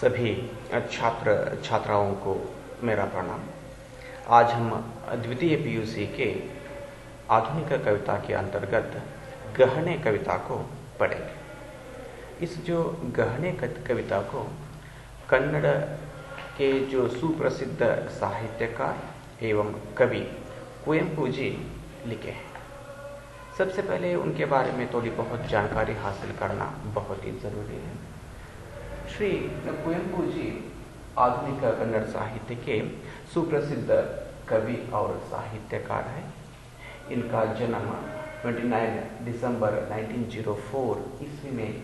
सभी छात्र छात्राओं को मेरा प्रणाम। आज हम द्वितीय पीयूसी के आधुनिक कविता के अंतर्गत गहने कविता को पढ़ेंगे। इस जो गहने कविता को कन्नड़ के जो सुप्रसिद्ध साहित्यकार एवं कवि कुवेंपु जी लिखे हैं। सबसे पहले उनके बारे में थोड़ी बहुत जानकारी हासिल करना बहुत ही जरूरी है। श्री कुवेंपु जी आधुनिक कन्नड़ साहित्य के सुप्रसिद्ध कवि और साहित्यकार है। इनका जन्म 29 दिसंबर 1904 ईस्वी में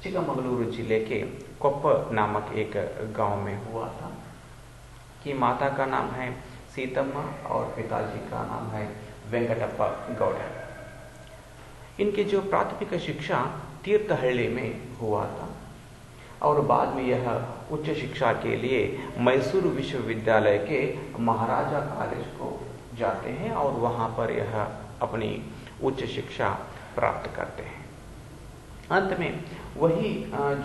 चिकमगलुरु जिले के कोप्प नामक एक गांव में हुआ था। कि माता का नाम है सीतम्मा और पिताजी का नाम है वेंकटप्पा गौड़। इनकी जो प्राथमिक शिक्षा तीर्थहल्ली में हुआ था और बाद में यह उच्च शिक्षा के लिए मैसूर विश्वविद्यालय के महाराजा कॉलेज को जाते हैं और वहां पर यह अपनी उच्च शिक्षा प्राप्त करते हैं। अंत में वही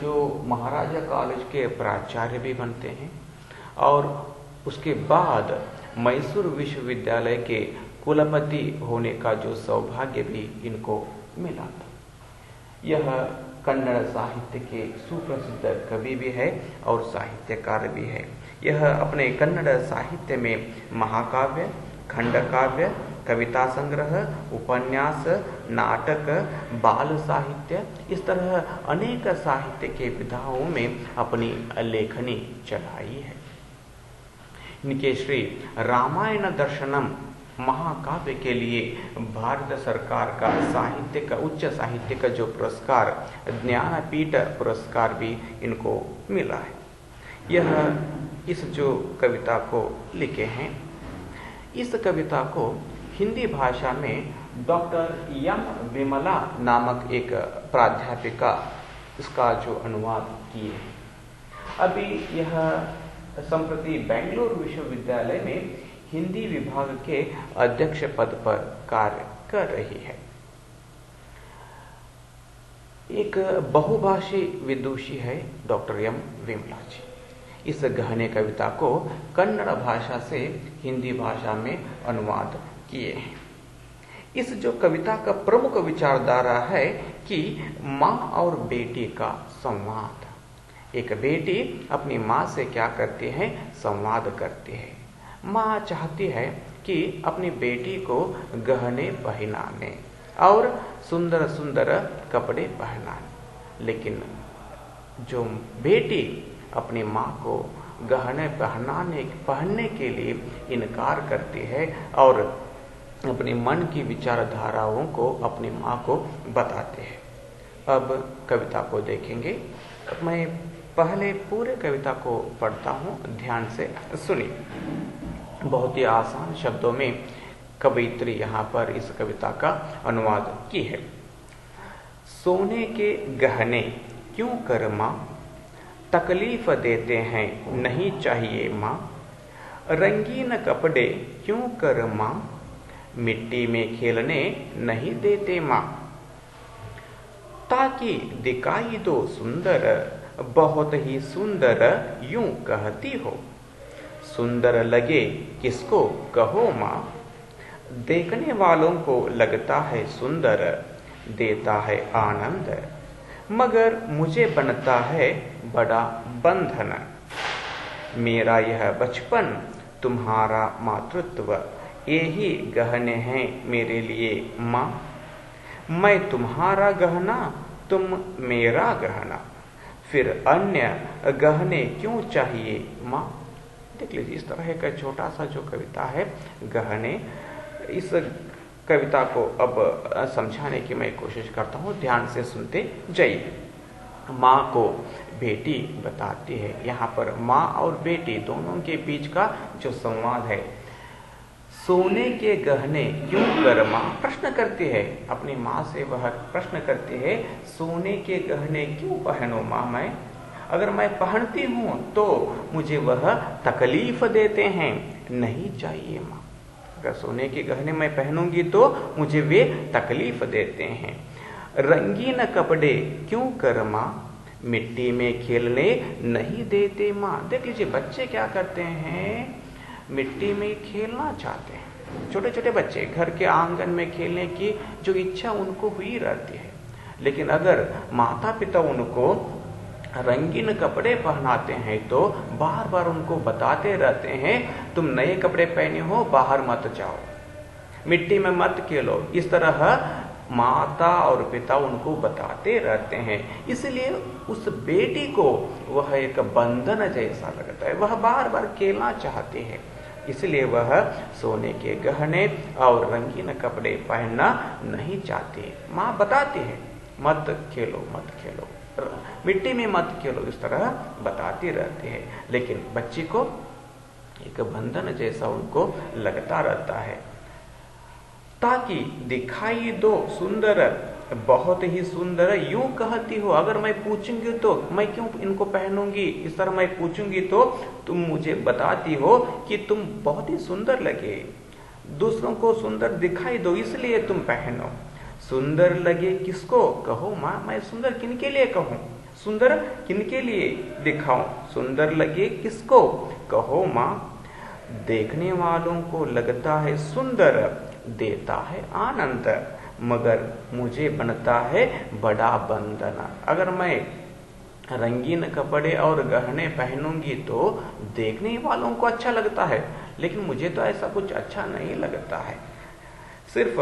जो महाराजा कॉलेज के प्राचार्य भी बनते हैं और उसके बाद मैसूर विश्वविद्यालय के कुलपति होने का जो सौभाग्य भी इनको मिला था। यह कन्नड़ साहित्य के सुप्रसिद्ध कवि भी है और साहित्यकार भी है। यह अपने कन्नड़ साहित्य में महाकाव्य, खंडकाव्य, कविता संग्रह, उपन्यास, नाटक, बाल साहित्य, इस तरह अनेक साहित्य के विधाओं में अपनी लेखनी चलाई है। इनके श्री रामायण दर्शनम महाकाव्य के लिए भारत सरकार का उच्च साहित्य का जो पुरस्कार ज्ञानपीठ पुरस्कार भी इनको मिला है। यह इस जो कविता को लिखे हैं, इस कविता को हिंदी भाषा में डॉक्टर एम विमला नामक एक प्राध्यापिका इसका जो अनुवाद किए हैं। अभी यह संप्रति बेंगलुरु विश्वविद्यालय में हिंदी विभाग के अध्यक्ष पद पर कार्य कर रही है। एक बहुभाषी विदुषी है डॉक्टर एम विमला जी। इस गहने कविता को कन्नड़ भाषा से हिंदी भाषा में अनुवाद किए हैं। इस जो कविता का प्रमुख विचारधारा है कि माँ और बेटी का संवाद। एक बेटी अपनी माँ से क्या करती है? संवाद करती है। माँ चाहती है कि अपनी बेटी को गहने पहनाने और सुंदर सुंदर कपड़े पहनाने, लेकिन जो बेटी अपनी माँ को गहने पहनने के लिए इनकार करती है और अपने मन की विचारधाराओं को अपनी माँ को बताते हैं। अब कविता को देखेंगे। मैं पहले पूरे कविता को पढ़ता हूँ, ध्यान से सुनिए। बहुत ही आसान शब्दों में कवयित्री यहाँ पर इस कविता का अनुवाद की है। सोने के गहने क्यों कर माँ, तकलीफ देते हैं नहीं चाहिए माँ। रंगीन कपड़े क्यों कर माँ, मिट्टी में खेलने नहीं देते माँ। ताकि दिखाई दो सुंदर, बहुत ही सुंदर यूं कहती हो। सुंदर लगे किसको कहो माँ, देखने वालों को लगता है सुंदर, देता है आनंद, मगर मुझे बनता है बड़ा बंधन। मेरा यह बचपन तुम्हारा मातृत्व, यही गहने हैं मेरे लिए माँ। मैं तुम्हारा गहना, तुम मेरा गहना, फिर अन्य गहने क्यों चाहिए माँ। देख लीजिए, इस तरह का छोटा सा जो कविता है गहने, इस कविता को अब समझाने की मैं कोशिश करता हूँ, ध्यान से सुनते जाइए। माँ को बेटी बताती है। यहाँ पर माँ और बेटी दोनों के बीच का जो संवाद है। सोने के गहने क्यों कर माँ, प्रश्न करती है अपनी माँ से। वह प्रश्न करती है सोने के गहने क्यों पहनो माँ मैं, अगर मैं पहनती हूं तो मुझे वह तकलीफ देते हैं, नहीं चाहिए माँ। अगर सोने के गहने मैं पहनूंगी तो मुझे वे तकलीफ देते हैं। रंगीन कपड़े क्यों कर माँ, मिट्टी में खेलने नहीं देते माँ। देख लीजिए बच्चे क्या करते हैं, मिट्टी में खेलना चाहते हैं। छोटे छोटे बच्चे घर के आंगन में खेलने की जो इच्छा उनको हुई रहती है, लेकिन अगर माता पिता उनको रंगीन कपड़े पहनाते हैं तो बार बार उनको बताते रहते हैं तुम नए कपड़े पहने हो, बाहर मत जाओ, मिट्टी में मत खेलो। इस तरह माता और पिता उनको बताते रहते हैं। इसलिए उस बेटी को वह एक बंधन जैसा लगता है, वह बार बार खेलना चाहती है। इसलिए वह सोने के गहने और रंगीन कपड़े पहनना नहीं चाहती। माँ बताती है मत खेलो, मत खेलो, मिट्टी में मत खेलो, इस तरह बताती रहती है। लेकिन बच्ची को एक बंधन जैसा उनको लगता रहता है। ताकि दिखाई दो सुंदर, बहुत ही सुंदर यूं कहती हो, अगर मैं पूछूंगी तो मैं क्यों इनको पहनूंगी, इस तरह मैं पूछूंगी तो तुम मुझे बताती हो कि तुम बहुत ही सुंदर लगे, दूसरों को सुंदर दिखाई दो इसलिए तुम पहनो। सुंदर लगे किसको कहो माँ, मैं सुंदर किनके लिए कहूं, सुंदर किनके लिए दिखाऊं, सुंदर लगे किसको कहो माँ। देखने वालों को लगता है सुंदर, देता है आनंद, मगर मुझे बनता है बड़ा बंधन। अगर मैं रंगीन कपड़े और गहने पहनूंगी तो देखने वालों को अच्छा लगता है, लेकिन मुझे तो ऐसा कुछ अच्छा नहीं लगता है। सिर्फ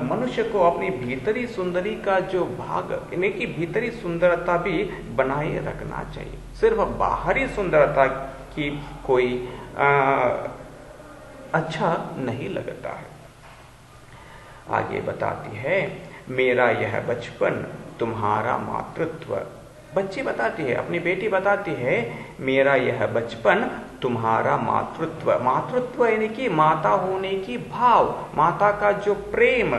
मनुष्य को अपनी भीतरी सुंदरी का जो भाग, यानी कि भीतरी सुंदरता भी बनाए रखना चाहिए। सिर्फ बाहरी सुंदरता की कोई अच्छा नहीं लगता है। आगे बताती है मेरा यह बचपन तुम्हारा मातृत्व। बच्ची बताती है, अपनी बेटी बताती है मेरा यह बचपन तुम्हारा मातृत्व। मातृत्व यानी कि माता होने की भाव, माता का जो प्रेम।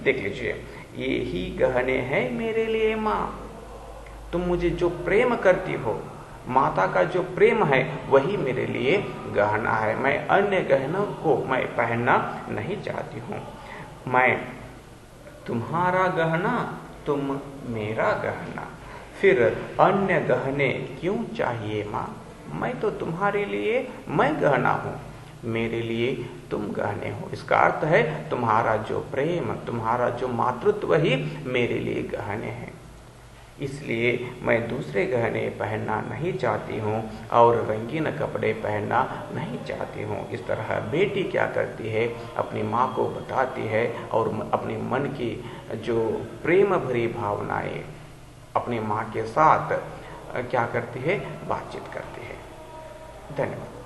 देख लीजिए ये ही गहने हैं मेरे लिए माँ, तुम मुझे जो प्रेम करती हो, माता का जो प्रेम है वही मेरे लिए गहना है। मैं अन्य गहनों को मैं पहनना नहीं चाहती हूँ। मैं तुम्हारा गहना, तुम मेरा गहना, फिर अन्य गहने क्यों चाहिए माँ। मैं तो तुम्हारे लिए मैं गहना हूँ, मेरे लिए तुम गहने हो। इसका अर्थ है तुम्हारा जो प्रेम, तुम्हारा जो मातृत्व ही मेरे लिए गहने हैं। इसलिए मैं दूसरे गहने पहनना नहीं चाहती हूँ और रंगीन कपड़े पहनना नहीं चाहती हूँ। इस तरह बेटी क्या करती है, अपनी माँ को बताती है और अपने मन की जो प्रेम भरी भावनाएं अपनी माँ के साथ क्या करती है, बातचीत करती है। धन्यवाद।